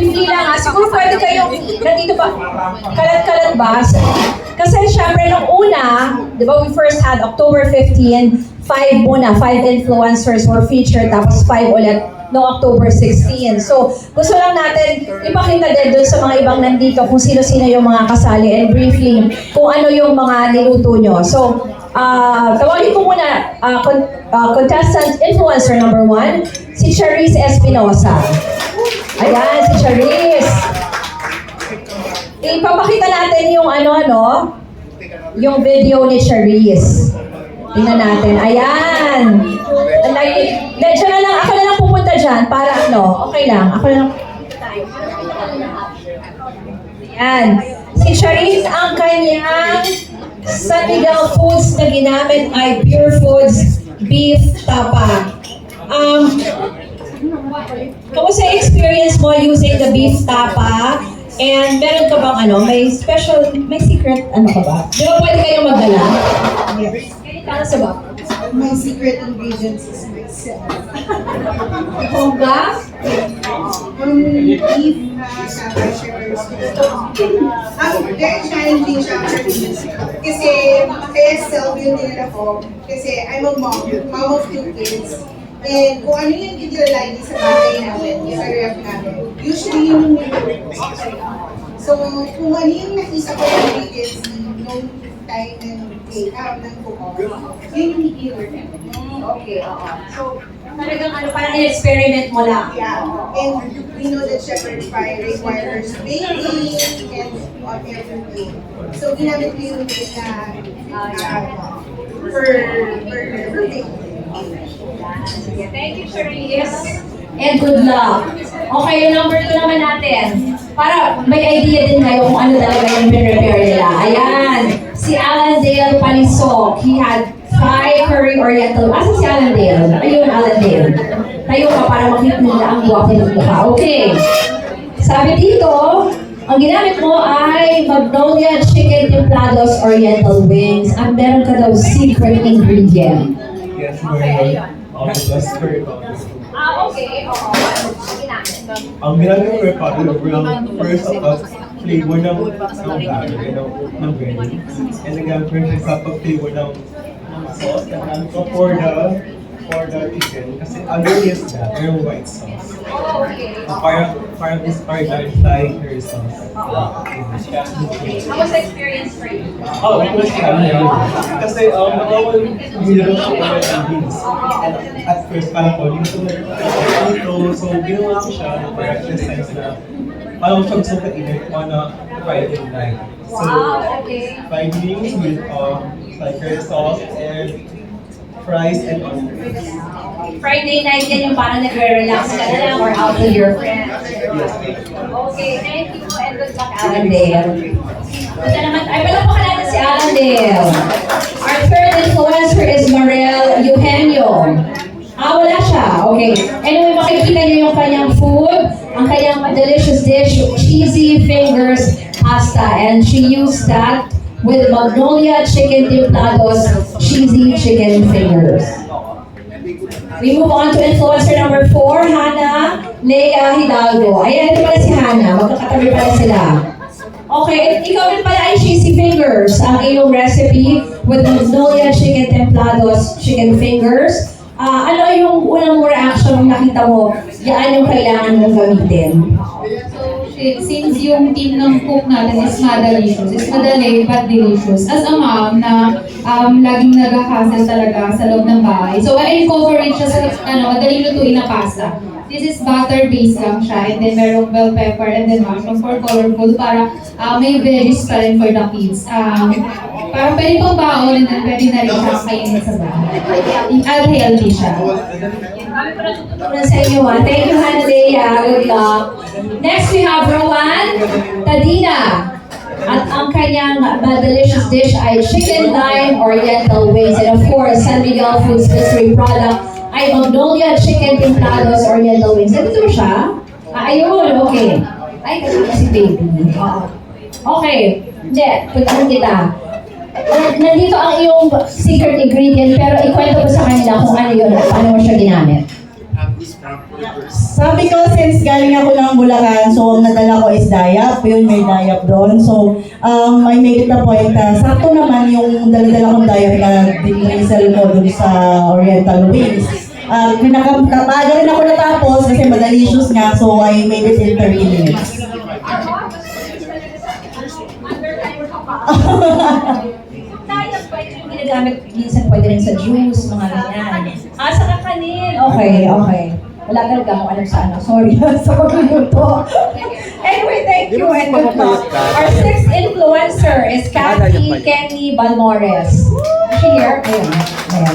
briefly lang ha, siguro pwede kayong, nandito ba, kalat-kalat ba? Kasi syempre nung una, di ba we first had October 15, 5 influencers were featured, tapos 5 ulit noong October 16. So, gusto lang natin ipakita din doon sa mga ibang nandito kung sino-sino yung mga kasali and briefly kung ano yung mga niluto nyo. So, tawagin ko muna contestant influencer number 1, si Charisse Espinosa. Ayan, si Charisse. Ipapakita natin yung yung video ni Charisse. Tingnan natin. Ayan. Diyan na lang, ako na lang pupunta dyan para okay lang. Ako na lang pupunta tayo. Ayan. Si Charisse, ang kanyang San Miguel Foods na ginamit ay Pure Foods Beef Tapa. Kamusta experience mo using the beef tapa? And meron ka bang may secret ka ba? Di ba pwede kayong magdala? Yes. Kaya sa ba? My secret ingredients is myself. Ikaw ba? Beef tapa shivers. Very challenging siya for me. Kasi, kaya self-build din ako. Kasi I'm a mom of 2 kids. And kung ano yung i-rely sa bahay namin, yung ref namin, usually yung so, kung ano yung nakisa ko yung ingredients nung time ng cook-off, yun yung i-rely. Okay, oo. So, talagang parang in-experiment mo lang. Yeah, and we know that shepherd pie requires baking and everything. So, ginamit ko yung bake na per day. Thank you, Charisse. And good luck. Okay, yung number 2 naman natin. Para may idea din kayo kung ano talaga yung prepare nila. Ayan. Si Alan Dale Palisok. He had Thai curry oriental. Asa si Alan Dale? Ayun, Alan Dale. Tayo ka para makita nila ang guwapo ng mukha. Okay. Sabi dito, ang ginamit mo ay Magnolia Chicken Templados Oriental Wings. At meron ka daw secret ingredient. Yes, okay. Okay. Oo. Ang ginamit ko rin first flavor ng gravy. And nagamit ko rin sa pag-flavor ng sauce na namin ko for the chicken. Kasi underneath that, yung white sauce. Parang inspired Thai curry sauce. How was the experience for you? It was challenging. Kasi nakawal nilaro ko ng beans. And at first, parang ko, so ginawa ko siya for exercise na parang siya gusto ka init on a Friday night. So, fried wings with Thai curry sauce and fries and onions. Friday night yan yung parang nagre-relax ka na lang or out with your friends. Okay, thank you and good luck, Alan Dale. Ito naman, palakpakan natin si Alan Dale. Our third influencer is Miguel Eugenio. Wala siya. Okay. Anyway, makikita niyo yung kanyang food, ang kanyang delicious dish, cheesy fingers pasta, and she used that with Magnolia Chicken Templados cheesy chicken fingers. We move on to influencer number 4, Hannah Lea Hidalgo. Ayan, ito pala si Hannah. Magkakatabi pala sila. Okay, ikaw rin pala ay cheesy fingers. Ang iyong recipe with Magnolia Chicken Templados chicken fingers. Ano yung unang reaction nung nakita mo? Yan yung kailangan mong gamitin. Since yung team ng cook natin is Madalicious, is madali but delicious. As a mom na laging nag-hassle talaga sa loob ng bahay. So I incorporate siya sa madaling lutuin na pasta. This is butter-based lang siya, and then merong bell pepper and then mushroom for colorful para may veggies pa rin for the kids. Parang pwede pang baon and then pwede na rin siya kainin sa bahay. At healthy siya. Kami pa natutunan sa inyo. Thank you, Hannah Lea. Good luck. Next, we have Rowan Tadina. At ang kanyang delicious dish ay chicken lime oriental wings. And of course, San Miguel Foods mystery product ay Magnolia Chicken Templados oriental wings. Ito siya? Ayun, okay. Ay, kasama si baby. Okay. Hindi, puntahan kita. Nandito ang iyong secret ingredient, pero ikwento ko sa kanila kung ano yun at paano mo siya ginamit. These brown peppers. Sabi ko, since galing ako ng Bulacan, so ang nadala ko is dayap. Yun, may dayap doon. So, I made it a point na sakto naman yung dala-dala kong dayap na dinresel ko dun sa Oriental Wings. Maaga rin ako natapos kasi madalicious nga, so I made it in 30 minutes. Dayap pa ito yung ginagamit, minsan pwede rin sa juice, mga ganyan. Sa kakanin. Okay. Wala talaga ako alam sa ano. Sorry, sa pagluluto. Anyway, thank you and good luck. Our sixth influencer is Kathy Kenny Balmores. Is she here? Ayan,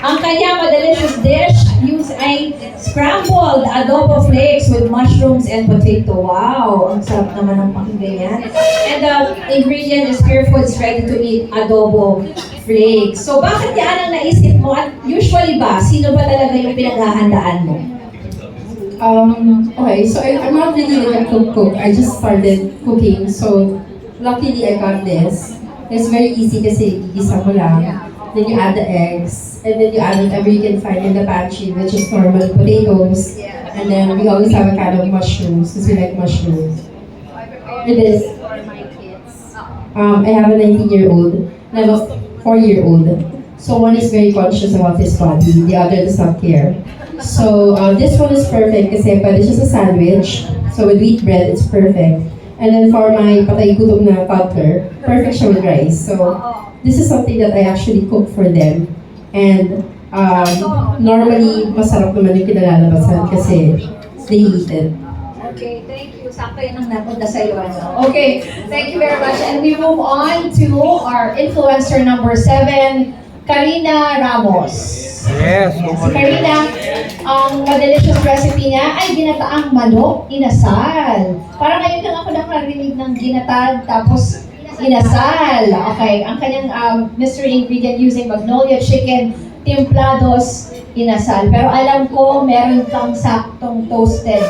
ang kanya madalicious dish ay scrambled adobo flakes with mushrooms and potato. Wow! Ang sarap naman ng pakinggan yan. And the ingredient is Pure Foods ready-to-eat adobo flakes. So bakit yan ang naisip mo? At usually ba, sino ba talaga yung pinaghahandaan mo? Okay, so I'm not really like a cook. I just started cooking, so luckily I got this. It's very easy kasi igisa mo lang. Then you add the eggs, and then you add whatever you can find in the pantry, which is normal potatoes. And then we always have a kind of mushrooms, because we like mushrooms. It is. I have a 19-year-old, and I have a 4-year-old. So one is very conscious about his body, the other does not care. So this one is perfect kasi pwede siya sa sandwich. So with wheat bread, it's perfect. And then for my patay gutom na toddler, perfect siya with rice. So this is something that I actually cook for them. And normally, masarap naman yung kinalalabasan kasi they eat it. Okay, thank you. Sakto yan ang napunta sa iyo. Okay, thank you very much. And we move on to our influencer number 7, Karina Ramos. Yes. Si Karina, ang madalicious recipe niya ay ginataang manok inasal. Parang ngayon lang ako nakarinig ng ginatad tapos inasal. Okay, ang kanyang mystery ingredient using magnolia chicken, templados, inasal. Pero alam ko, meron kang saktong toasted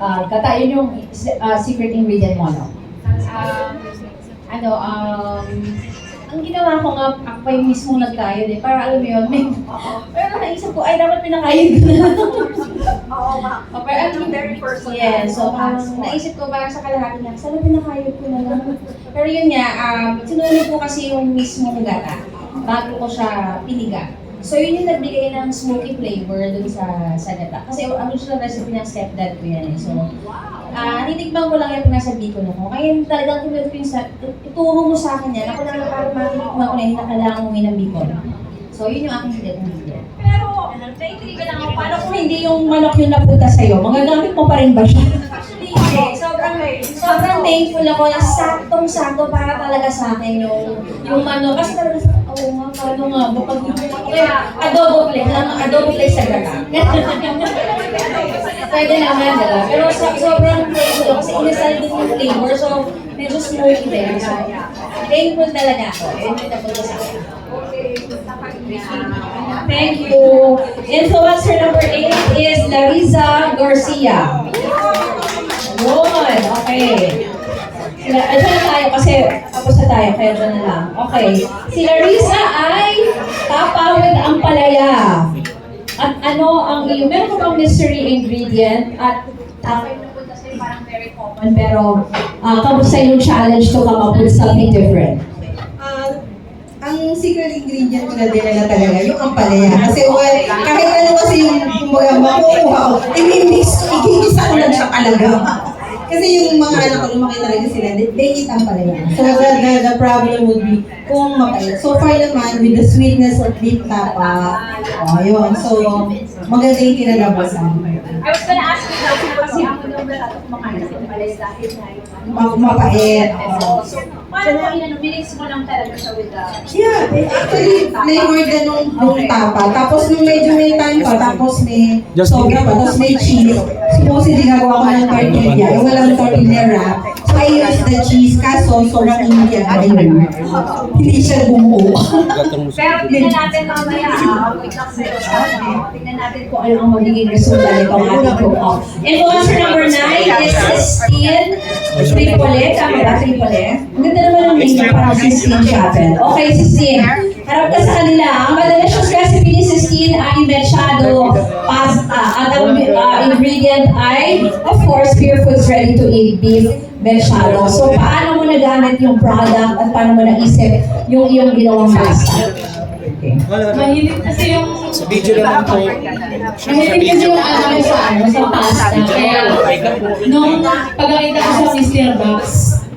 gata. Yun yung secret ingredient mo, no? Ang ginawa ko nga, ako yung mismo nagkayod eh. Para alam mo yun, pero naisip ko, ay dapat pinakayod ko na. Oo nga. Pero I'm very personal. Yeah, so naisip ko parang sa kalahati niya, sana pinakayod ko na lang. Pero yun nga, sinunod ko kasi yung mismong gata bago ko siya piniga. So yun yung nagbigay ng smoky flavor dun sa gata. Kasi ang original recipe ng stepdad ko yan eh. So, nitikman ko lang yung pinasabi ko na ko. Kaya talagang tinulad ko yung ituro mo sa akin yan. Ako na lang parang matitikman ko na hindi na kailangan umuwi ng bicol. So yun yung aking hidden. Pero, naiintriga lang ako, paano kung hindi yung manok yung napunta sa'yo? Magagamit mo pa rin ba siya? Actually, sobrang thankful ako na saktong-sakto para talaga sa akin yung manok. Kasi talaga paano nga, adobo flakes sa gata. Pwede naman, diba? Pero sobrang thankful ako kasi inisal din yung flavor, so medyo smoky din. So, thankful talaga ako. Yun yung napunta sa akin. Thank you. Influencer number 8 is Larissa Garcia. Yun, okay. Diyan tayo kasi tapos na tayo, kaya dyan na lang. Okay. Si Larissa ay tapawid ang palaya. At ano ang iyong, meron ko bang mystery ingredient? At tapawid na po kasi parang very common, pero kamusta yung challenge to come up with something different? Ang secret ingredient na din na talaga, yung ampalaya. Kasi kahit ano kasi yung makukuha ko, i-mix, ikikisa ko lang siya talaga. Kasi yung mga anak ko, lumaki talaga sila, they eat ampalaya. So the problem would be kung mapait. So far naman, with the sweetness of beef tapa, yun. So, maganda yung kinalabasan. I was gonna ask you that kasi ako nung nalato kumakain ng ampalaya dahil na yung Mapait. So, paano mo minix mo lang talaga siya with the... Yeah, actually, flavored na nung tapa. Tapos nung medyo may time pa, tapos may sobra pa, tapos may cheese. Supposedly gagawa ko ng tortilla. Yung walang tortilla wrap. So I use the cheese, kaso sobrang Indian na yun. Hindi siya bumuo. Pero tingnan natin mamaya, wait lang sa'yo. Tingnan natin kung ano ang magiging resulta nito ang ating cook-off. Influencer number 9 is Sistine Tripole. Tama ba, Tripole? Ang ganda naman ang name, parang Sistine Chapel. Okay, Sistine. Harap ka sa kanila. Ang madalicious recipe ni Sistine 16 ay mechado pasta. At ang ingredient ay, of course, Pure Foods Ready to Eat Beef Mechado. So, paano mo nagamit yung product at paano mo naisip yung iyong ginawang pasta? Okay. Mahilig kasi yung... Sa video lang po. Mahilig kasi yung ano sa pasta. Kaya, nung pagkakita ko sa mystery box,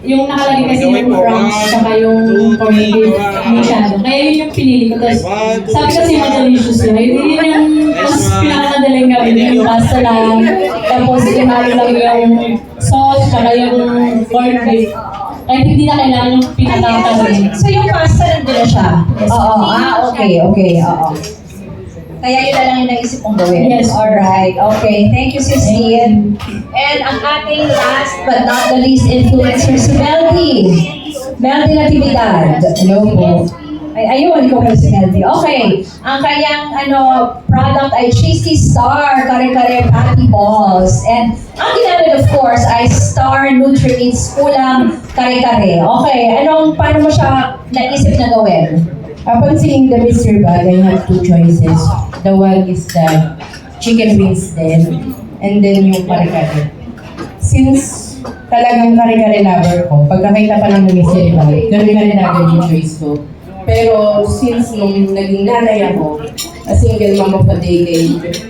yung nakalagay kasi yung prawns saka yung corned beef mechado. Kaya yun yung pinili ko. Tapos, sabi kasi Madalicious yun. Yun yung mas pinakamadaling gawin yung pasta lang. Tapos, inalo lang yung sauce saka yung corned beef. Kahit hindi na kailangan yung pinakakawin. So, yung pasta nandun na siya? Oo. Okay. Oo. Kaya yun na lang yung naisip mong gawin. Yes. Alright. Okay. Thank you, Sis Ian. And ang ating last but not the least influencer, si Meldy. Meldy Natividad. Hello po. Ay, ayun, ikaw pala si Meldy. Okay. Ang kanyang product ay Cheesy Star Kare-Kare Patty Balls. And ang ginamit, of course, ay Star Nutri-Meats Ulam Kare-Kare. Okay. Paano mo siya naisip na gawin? Upon seeing the mystery bag, I have two choices. The one is the chicken wings then, and then yung kare-kare. Since talagang kare-kare lover ko, pagkakita pa lang ng mystery bag, kare-kare na agad yung choice ko. Pero since nung naging nanay ako, a single mom of a decade,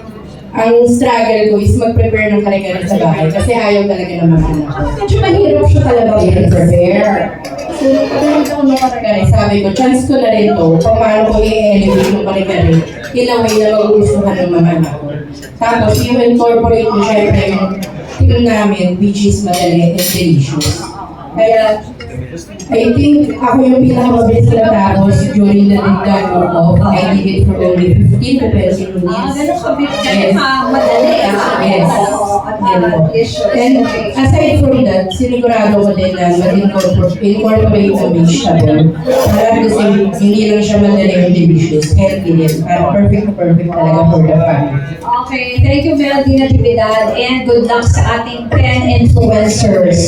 ang struggle ko is mag-prepare ng kare-kare sa bahay kasi ayaw talaga ng mga anak ko. Medyo mahirap siya talaga i-prepare. So, pagkakita ko ng kare-kare, sabi ko, chance ko na rin to, kung paano ko i-elevate yung kare-kare, in a way na magugustuhan ng mga anak ko. Tapos, i-incorporate mo syempre yung team namin, which is madali and delicious. Kaya, I think ako yung pinakamabilis na tapos during the dagdag ko, I did it for only 15 to 20 minutes. Ganun madali. Yes. And aside from that, sinigurado ko din na mag-incorporate ang vegetable. Para at the same, hindi lang siya madali and delicious, healthy din. Perfect talaga for the family. Okay, thank you, Melody Natividad, and good luck sa ating 10 influencers.